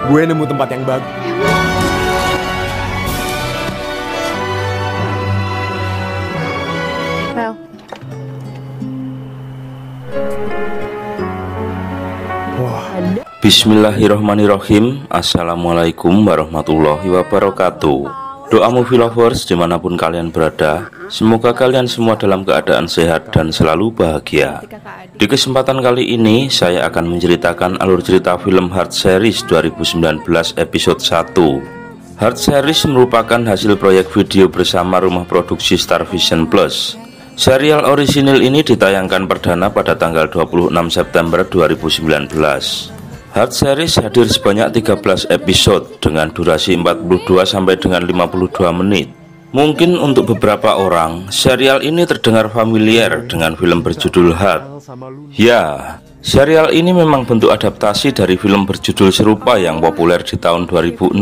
Gue nemu tempat yang bagus. Rel. Bismillahirrohmanirrohim. Assalamualaikum warahmatullahi wabarakatuh. Doa movie lovers dimanapun kalian berada, semoga kalian semua dalam keadaan sehat dan selalu bahagia. Di kesempatan kali ini saya akan menceritakan alur cerita film Heart Series 2019 episode 1. Heart Series merupakan hasil proyek video bersama rumah produksi Starvision Plus. Serial orisinil ini ditayangkan perdana pada tanggal 26 September 2019. Heart Series hadir sebanyak 13 episode dengan durasi 42 sampai dengan 52 menit. Mungkin untuk beberapa orang, serial ini terdengar familiar dengan film berjudul Heart. Ya, serial ini memang bentuk adaptasi dari film berjudul serupa yang populer di tahun 2006.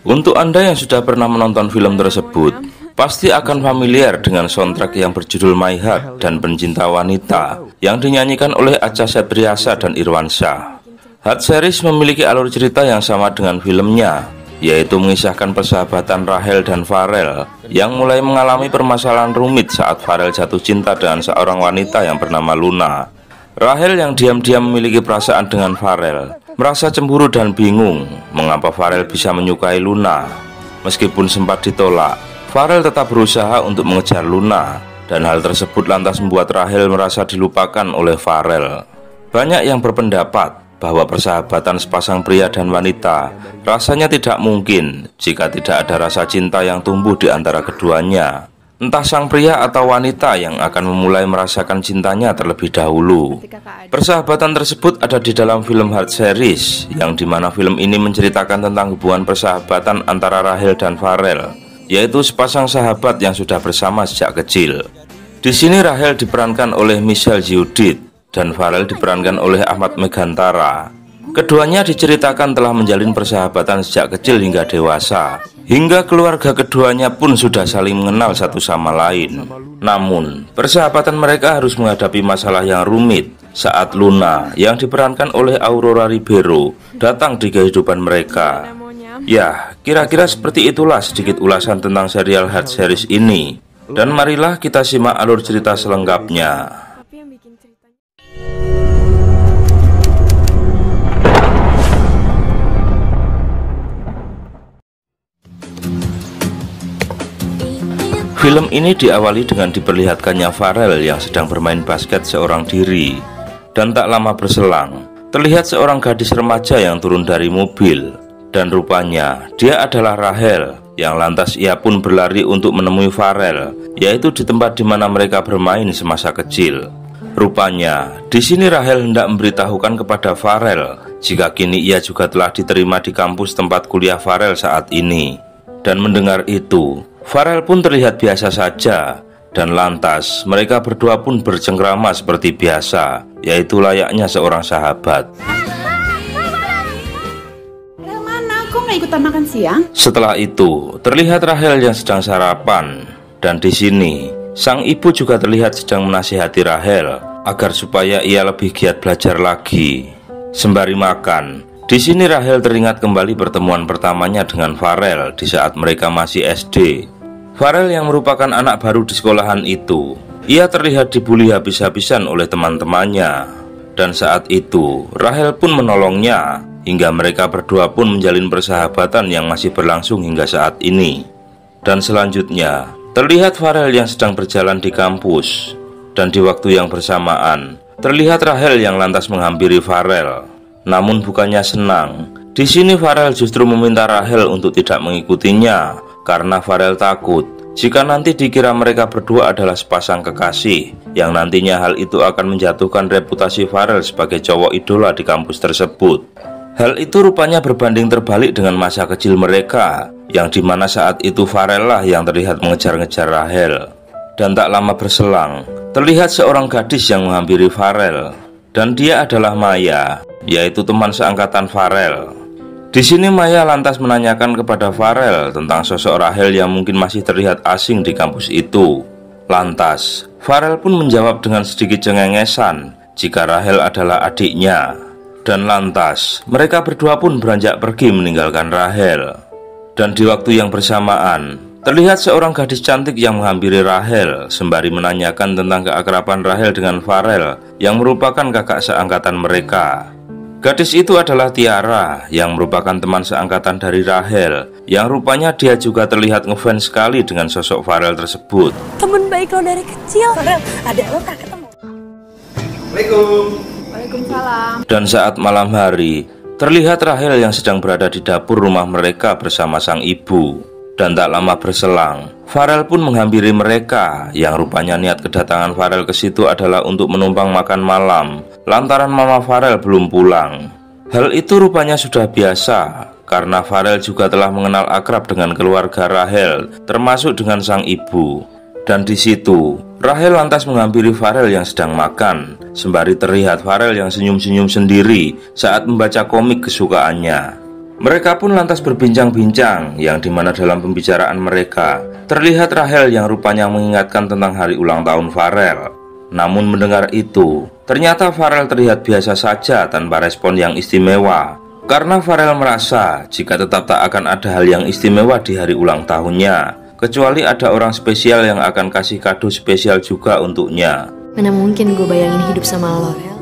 Untuk Anda yang sudah pernah menonton film tersebut, pasti akan familiar dengan soundtrack yang berjudul My Heart dan Pencinta Wanita yang dinyanyikan oleh Acha Septriasa dan Irwansyah. Heart Series memiliki alur cerita yang sama dengan filmnya, yaitu mengisahkan persahabatan Rachel dan Farel yang mulai mengalami permasalahan rumit saat Farel jatuh cinta dengan seorang wanita yang bernama Luna. Rachel yang diam-diam memiliki perasaan dengan Farel merasa cemburu dan bingung mengapa Farel bisa menyukai Luna. Meskipun sempat ditolak, Farel tetap berusaha untuk mengejar Luna, dan hal tersebut lantas membuat Rachel merasa dilupakan oleh Farel. Banyak yang berpendapat bahwa persahabatan sepasang pria dan wanita rasanya tidak mungkin jika tidak ada rasa cinta yang tumbuh di antara keduanya. Entah sang pria atau wanita yang akan memulai merasakan cintanya terlebih dahulu. Persahabatan tersebut ada di dalam film Heart Series, yang dimana film ini menceritakan tentang hubungan persahabatan antara Rachel dan Farel, yaitu sepasang sahabat yang sudah bersama sejak kecil. Di sini Rachel diperankan oleh Michelle Judith dan Farel diperankan oleh Ahmad Megantara. Keduanya diceritakan telah menjalin persahabatan sejak kecil hingga dewasa, hingga keluarga keduanya pun sudah saling mengenal satu sama lain. Namun, persahabatan mereka harus menghadapi masalah yang rumit saat Luna, yang diperankan oleh Aurora Ribeiro, datang di kehidupan mereka. Ya, kira-kira seperti itulah sedikit ulasan tentang serial Heart Series ini. Dan marilah kita simak alur cerita selengkapnya. Film ini diawali dengan diperlihatkannya Farel yang sedang bermain basket seorang diri. Dan tak lama berselang, terlihat seorang gadis remaja yang turun dari mobil. Dan rupanya, dia adalah Rachel, yang lantas ia pun berlari untuk menemui Farel, yaitu di tempat di mana mereka bermain semasa kecil. Rupanya, di sini Rachel hendak memberitahukan kepada Farel jika kini ia juga telah diterima di kampus tempat kuliah Farel saat ini. Dan mendengar itu, Farel pun terlihat biasa saja, dan lantas mereka berdua pun bercengkrama seperti biasa, yaitu layaknya seorang sahabat. Mana? Kok nggak ikutan makan siang? Setelah itu, terlihat Rachel yang sedang sarapan, dan di sini sang ibu juga terlihat sedang menasihati Rachel agar supaya ia lebih giat belajar lagi. Sembari makan, di sini Rachel teringat kembali pertemuan pertamanya dengan Farel di saat mereka masih SD. Farel yang merupakan anak baru di sekolahan itu, ia terlihat dibully habis-habisan oleh teman-temannya. Dan saat itu, Rachel pun menolongnya, hingga mereka berdua pun menjalin persahabatan yang masih berlangsung hingga saat ini. Dan selanjutnya, terlihat Farel yang sedang berjalan di kampus. Dan di waktu yang bersamaan, terlihat Rachel yang lantas menghampiri Farel. Namun bukannya senang, di sini Farel justru meminta Rachel untuk tidak mengikutinya, karena Farel takut jika nanti dikira mereka berdua adalah sepasang kekasih, yang nantinya hal itu akan menjatuhkan reputasi Farel sebagai cowok idola di kampus tersebut. Hal itu rupanya berbanding terbalik dengan masa kecil mereka, yang dimana saat itu Farel lah yang terlihat mengejar-ngejar Rachel. Dan tak lama berselang, terlihat seorang gadis yang menghampiri Farel, dan dia adalah Maya, yaitu teman seangkatan Farel. Di sini Maya lantas menanyakan kepada Farel tentang sosok Rachel yang mungkin masih terlihat asing di kampus itu. Lantas, Farel pun menjawab dengan sedikit cengengesan jika Rahel adalah adiknya. Dan lantas mereka berdua pun beranjak pergi meninggalkan Rahel. Dan di waktu yang bersamaan, terlihat seorang gadis cantik yang menghampiri Rahel sembari menanyakan tentang keakraban Rahel dengan Farel yang merupakan kakak seangkatan mereka. Gadis itu adalah Tiara yang merupakan teman seangkatan dari Rahel, yang rupanya dia juga terlihat ngefans sekali dengan sosok Farel tersebut. Temen baik lo dari kecil. Farel, ada lo tak ketemu. Assalamualaikum. Waalaikumsalam. Dan saat malam hari, terlihat Rahel yang sedang berada di dapur rumah mereka bersama sang ibu. Dan tak lama berselang, Farel pun menghampiri mereka, yang rupanya niat kedatangan Farel ke situ adalah untuk menumpang makan malam, lantaran mama Farel belum pulang. Hal itu rupanya sudah biasa, karena Farel juga telah mengenal akrab dengan keluarga Rahel, termasuk dengan sang ibu. Dan di situ, Rahel lantas menghampiri Farel yang sedang makan, sembari terlihat Farel yang senyum-senyum sendiri saat membaca komik kesukaannya. Mereka pun lantas berbincang-bincang, yang dimana dalam pembicaraan mereka terlihat Rahel yang rupanya mengingatkan tentang hari ulang tahun Farel. Namun mendengar itu, ternyata Farel terlihat biasa saja tanpa respon yang istimewa, karena Farel merasa jika tetap tak akan ada hal yang istimewa di hari ulang tahunnya, kecuali ada orang spesial yang akan kasih kado spesial juga untuknya. Mana mungkin gue bayangin hidup sama lo, Rel.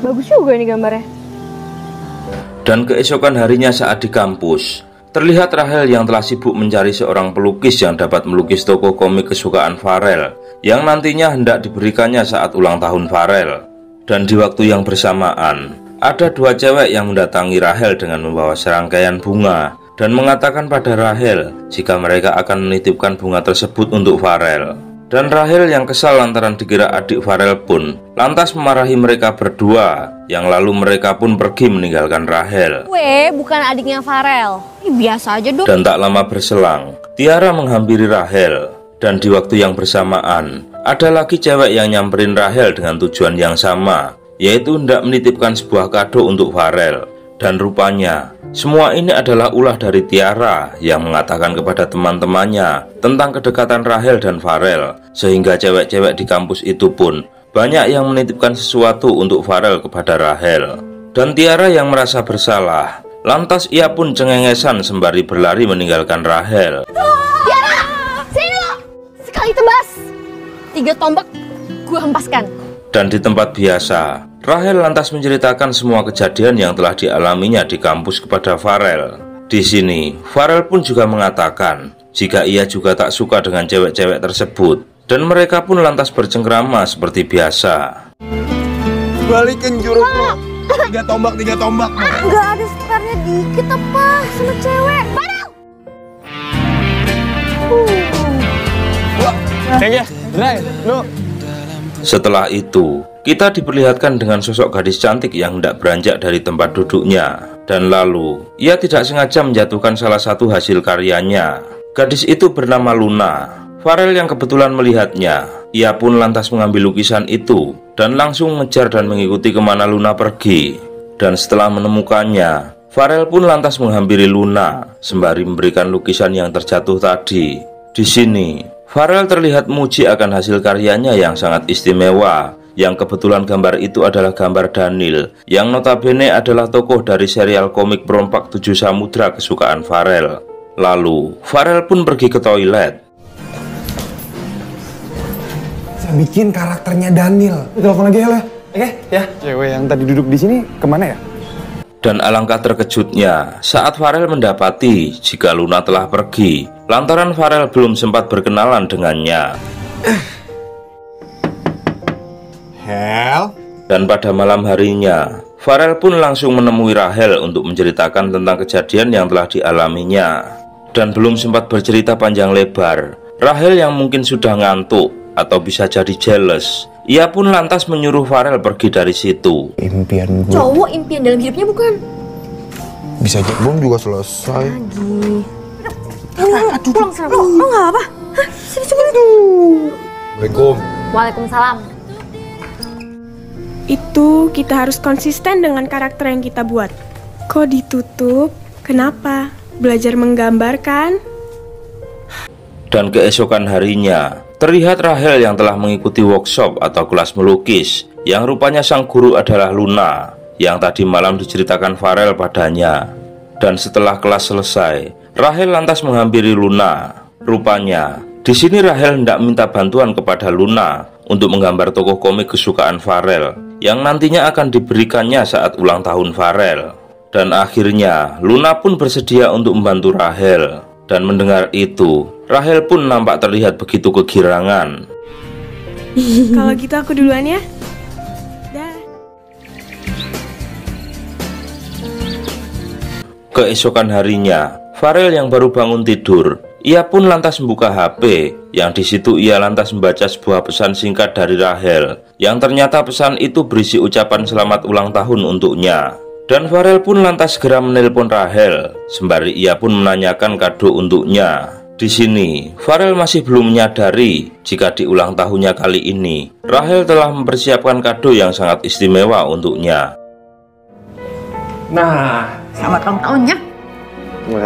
Bagus juga ini gambarnya. Dan keesokan harinya saat di kampus, terlihat Rahel yang telah sibuk mencari seorang pelukis yang dapat melukis tokoh komik kesukaan Farel, yang nantinya hendak diberikannya saat ulang tahun Farel. Dan di waktu yang bersamaan, ada dua cewek yang mendatangi Rahel dengan membawa serangkaian bunga, dan mengatakan pada Rahel jika mereka akan menitipkan bunga tersebut untuk Farel. Dan Rahel yang kesal lantaran dikira adik Farel pun lantas memarahi mereka berdua, yang lalu mereka pun pergi meninggalkan Rahel. Gue bukan adiknya Farel. Biasa aja dong. Dan tak lama berselang, Tiara menghampiri Rahel. Dan di waktu yang bersamaan, ada lagi cewek yang nyamperin Rahel dengan tujuan yang sama, yaitu hendak menitipkan sebuah kado untuk Farel. Dan rupanya, semua ini adalah ulah dari Tiara yang mengatakan kepada teman-temannya tentang kedekatan Rahel dan Farel, sehingga cewek-cewek di kampus itu pun banyak yang menitipkan sesuatu untuk Farel kepada Rahel. Dan Tiara yang merasa bersalah, lantas ia pun cengengesan sembari berlari meninggalkan Rahel. Tiara, sini lo. Sekali tebas, 3 tombak gue hempaskan. Dan di tempat biasa, Rahel lantas menceritakan semua kejadian yang telah dialaminya di kampus kepada Farel. Di sini, Farel pun juga mengatakan jika ia juga tak suka dengan cewek-cewek tersebut, dan mereka pun lantas bercengkrama seperti biasa. Balikin jurus lo. 3 tombak, 3 tombak. Gak ada sparenya dikit apa sama cewek. Farel! Ya, Ray, lo. Setelah itu, kita diperlihatkan dengan sosok gadis cantik yang hendak beranjak dari tempat duduknya. Dan lalu, ia tidak sengaja menjatuhkan salah satu hasil karyanya. Gadis itu bernama Luna. Farel yang kebetulan melihatnya, ia pun lantas mengambil lukisan itu dan langsung mengejar dan mengikuti kemana Luna pergi. Dan setelah menemukannya, Farel pun lantas menghampiri Luna sembari memberikan lukisan yang terjatuh tadi. Di sini, Farel terlihat muji akan hasil karyanya yang sangat istimewa, yang kebetulan gambar itu adalah gambar Daniel, yang notabene adalah tokoh dari serial komik Perompak 7 Samudra kesukaan Farel. Lalu, Farel pun pergi ke toilet. Saya bikin karakternya Daniel. Telepon lagi ya, Le. Oke, ya. Cewek yang tadi duduk di sini kemana ya? Dan alangkah terkejutnya saat Farel mendapati jika Luna telah pergi, lantaran Farel belum sempat berkenalan dengannya. Hel. Dan pada malam harinya, Farel pun langsung menemui Rahel untuk menceritakan tentang kejadian yang telah dialaminya. Dan belum sempat bercerita panjang lebar, Rahel yang mungkin sudah ngantuk atau bisa jadi jealous, ia pun lantas menyuruh Farel pergi dari situ. Impian gue. Cowok impian dalam hidupnya bukan? Bisa aja belum juga selesai. Aduh, pulang sana. Lo gak apa-apa? Hah? Sini coba. Assalamualaikum. Waalaikumsalam. Itu kita harus konsisten dengan karakter yang kita buat. Kok ditutup? Kenapa? Belajar menggambarkan? Dan keesokan harinya, terlihat Rahel yang telah mengikuti workshop atau kelas melukis, yang rupanya sang guru adalah Luna, yang tadi malam diceritakan Farel padanya. Dan setelah kelas selesai, Rahel lantas menghampiri Luna. Rupanya, di sini Rahel hendak minta bantuan kepada Luna untuk menggambar tokoh komik kesukaan Farel, yang nantinya akan diberikannya saat ulang tahun Farel. Dan akhirnya, Luna pun bersedia untuk membantu Rahel. Dan mendengar itu, Rahel pun nampak terlihat begitu kegirangan. Kalau gitu aku duluan ya. Dah. Keesokan harinya, Farel yang baru bangun tidur, ia pun lantas membuka HP, yang di situ ia lantas membaca sebuah pesan singkat dari Rahel, yang ternyata pesan itu berisi ucapan selamat ulang tahun untuknya. Dan Farel pun lantas segera menelpon Rahel, sembari ia pun menanyakan kado untuknya. Di sini, Farel masih belum menyadari jika di ulang tahunnya kali ini, Rahel telah mempersiapkan kado yang sangat istimewa untuknya. Nah, Selamat ulang tahunnya.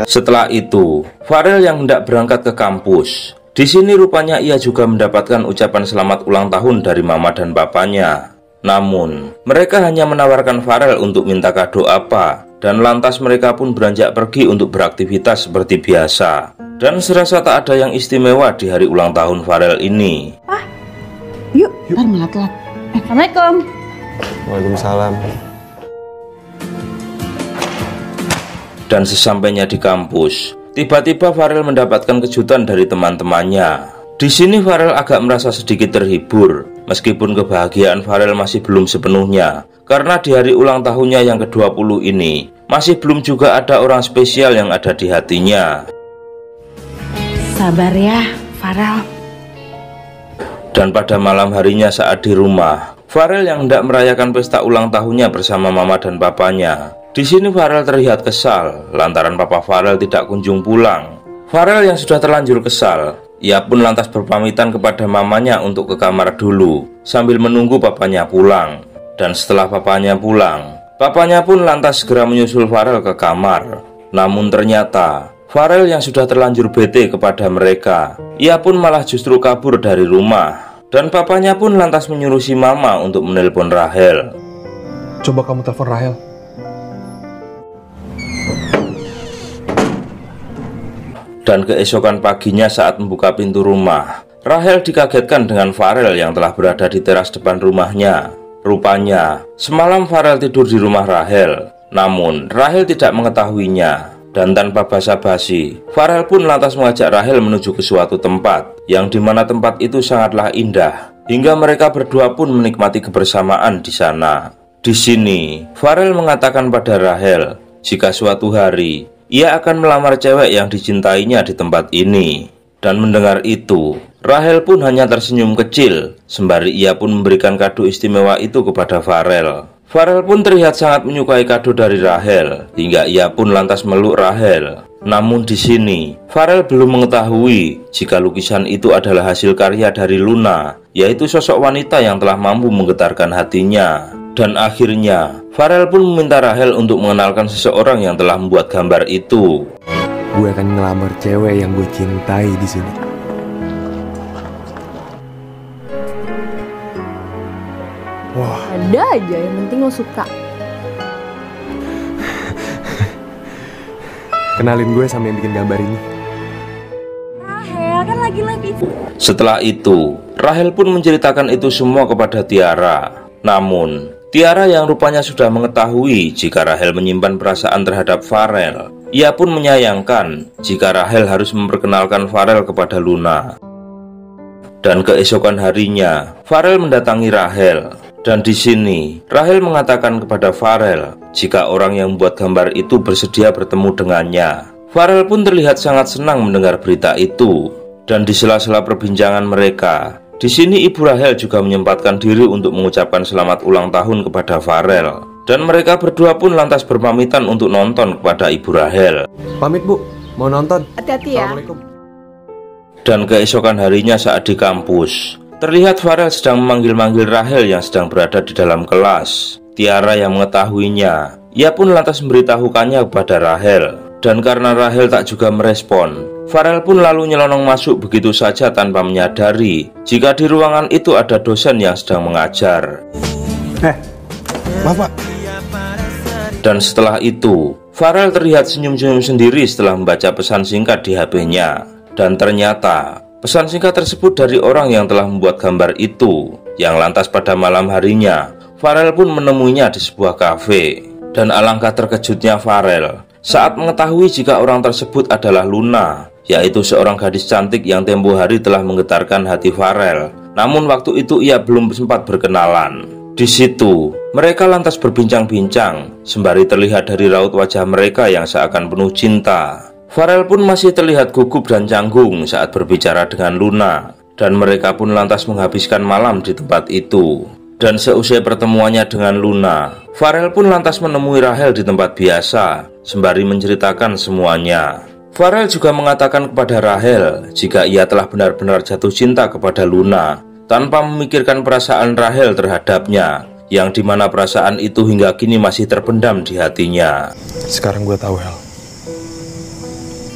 Setelah itu, Farel yang hendak berangkat ke kampus. Di sini rupanya ia juga mendapatkan ucapan selamat ulang tahun dari mama dan papanya. Namun, mereka hanya menawarkan Farel untuk minta kado apa, dan lantas mereka pun beranjak pergi untuk beraktivitas seperti biasa. Dan serasa tak ada yang istimewa di hari ulang tahun Farel ini. Yuk, ntar malah telat. Assalamualaikum. Waalaikumsalam. Dan sesampainya di kampus, tiba-tiba Farel mendapatkan kejutan dari teman-temannya. Di sini Farel agak merasa sedikit terhibur, meskipun kebahagiaan Farel masih belum sepenuhnya, karena di hari ulang tahunnya yang ke-20 ini, masih belum juga ada orang spesial yang ada di hatinya. Sabar ya, Farel. Dan pada malam harinya saat di rumah, Farel yang hendak merayakan pesta ulang tahunnya bersama mama dan papanya. Di sini Farel terlihat kesal, lantaran papa Farel tidak kunjung pulang. Farel yang sudah terlanjur kesal, ia pun lantas berpamitan kepada mamanya untuk ke kamar dulu, sambil menunggu papanya pulang. Dan setelah papanya pulang, papanya pun lantas segera menyusul Farel ke kamar. Namun ternyata, Farel yang sudah terlanjur bete kepada mereka, ia pun malah justru kabur dari rumah. Dan papanya pun lantas menyuruh si mama untuk menelpon Rahel. Coba kamu telepon Rahel. Dan keesokan paginya saat membuka pintu rumah, Rahel dikagetkan dengan Farel yang telah berada di teras depan rumahnya. Rupanya, semalam Farel tidur di rumah Rahel, namun Rahel tidak mengetahuinya. Dan tanpa basa-basi, Farel pun lantas mengajak Rahel menuju ke suatu tempat, yang dimana tempat itu sangatlah indah, hingga mereka berdua pun menikmati kebersamaan di sana. Di sini, Farel mengatakan pada Rahel, jika suatu hari ia akan melamar cewek yang dicintainya di tempat ini. Dan mendengar itu, Rahel pun hanya tersenyum kecil, sembari ia pun memberikan kado istimewa itu kepada Farel. Farel pun terlihat sangat menyukai kado dari Rahel, hingga ia pun lantas meluk Rahel. Namun di sini, Farel belum mengetahui jika lukisan itu adalah hasil karya dari Luna, yaitu sosok wanita yang telah mampu menggetarkan hatinya. Dan akhirnya, Farel pun meminta Rahel untuk mengenalkan seseorang yang telah membuat gambar itu. Gue akan ngelamar cewek yang gue cintai di sini. Wah, Ada aja, yang penting lo suka. kenalin gue sama yang bikin gambar ini. Rahel kan lagi live itu. Setelah itu, Rahel pun menceritakan itu semua kepada Tiara. Namun, Tiara yang rupanya sudah mengetahui jika Rahel menyimpan perasaan terhadap Farel, ia pun menyayangkan jika Rahel harus memperkenalkan Farel kepada Luna. Dan keesokan harinya, Farel mendatangi Rahel. Dan di sini, Rahel mengatakan kepada Farel jika orang yang membuat gambar itu bersedia bertemu dengannya. Farel pun terlihat sangat senang mendengar berita itu. Dan di sela-sela perbincangan mereka, di sini ibu Rahel juga menyempatkan diri untuk mengucapkan selamat ulang tahun kepada Farel. Dan mereka berdua pun lantas berpamitan untuk nonton kepada ibu Rahel. Pamit bu, mau nonton. Hati-hati ya. Assalamualaikum. Dan keesokan harinya saat di kampus, terlihat Farel sedang memanggil-manggil Rahel yang sedang berada di dalam kelas. Tiara yang mengetahuinya, ia pun lantas memberitahukannya kepada Rahel. Dan karena Rahel tak juga merespon, Farel pun lalu nyelonong masuk begitu saja tanpa menyadari jika di ruangan itu ada dosen yang sedang mengajar. Bapak. Dan setelah itu, Farel terlihat senyum-senyum sendiri setelah membaca pesan singkat di HP-nya. Dan ternyata, pesan singkat tersebut dari orang yang telah membuat gambar itu, yang lantas pada malam harinya, Farel pun menemuinya di sebuah kafe. Dan alangkah terkejutnya Farel saat mengetahui jika orang tersebut adalah Luna, yaitu seorang gadis cantik yang tempo hari telah menggetarkan hati Farel. Namun waktu itu ia belum sempat berkenalan. Di situ, mereka lantas berbincang-bincang, sembari terlihat dari raut wajah mereka yang seakan penuh cinta. Farel pun masih terlihat gugup dan canggung saat berbicara dengan Luna, dan mereka pun lantas menghabiskan malam di tempat itu. Dan seusai pertemuannya dengan Luna, Farel pun lantas menemui Rahel di tempat biasa, sembari menceritakan semuanya. Farel juga mengatakan kepada Rahel jika ia telah benar-benar jatuh cinta kepada Luna, tanpa memikirkan perasaan Rahel terhadapnya, yang dimana perasaan itu hingga kini masih terpendam di hatinya. Sekarang gue tahu, Hel.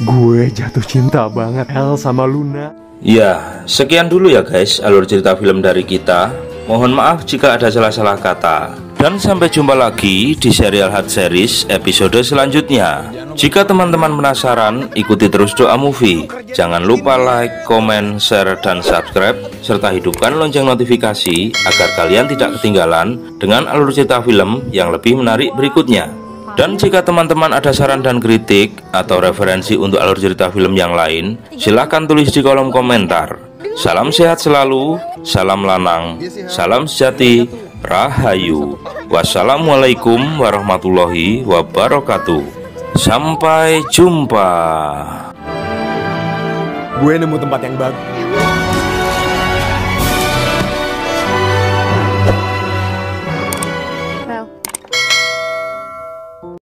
Gue jatuh cinta banget, Hel, sama Luna. Ya, sekian dulu ya guys alur cerita film dari kita. Mohon maaf jika ada salah-salah kata. Dan sampai jumpa lagi di serial Hard Series episode selanjutnya. Jika teman-teman penasaran, ikuti terus Doa Movie. Jangan lupa like, komen, share, dan subscribe, serta hidupkan lonceng notifikasi agar kalian tidak ketinggalan dengan alur cerita film yang lebih menarik berikutnya. Dan jika teman-teman ada saran dan kritik atau referensi untuk alur cerita film yang lain, silahkan tulis di kolom komentar. Salam sehat selalu, salam lanang, salam sejati, rahayu. Wassalamualaikum warahmatullahi wabarakatuh. Sampai jumpa. Gue nemu tempat yang bagus.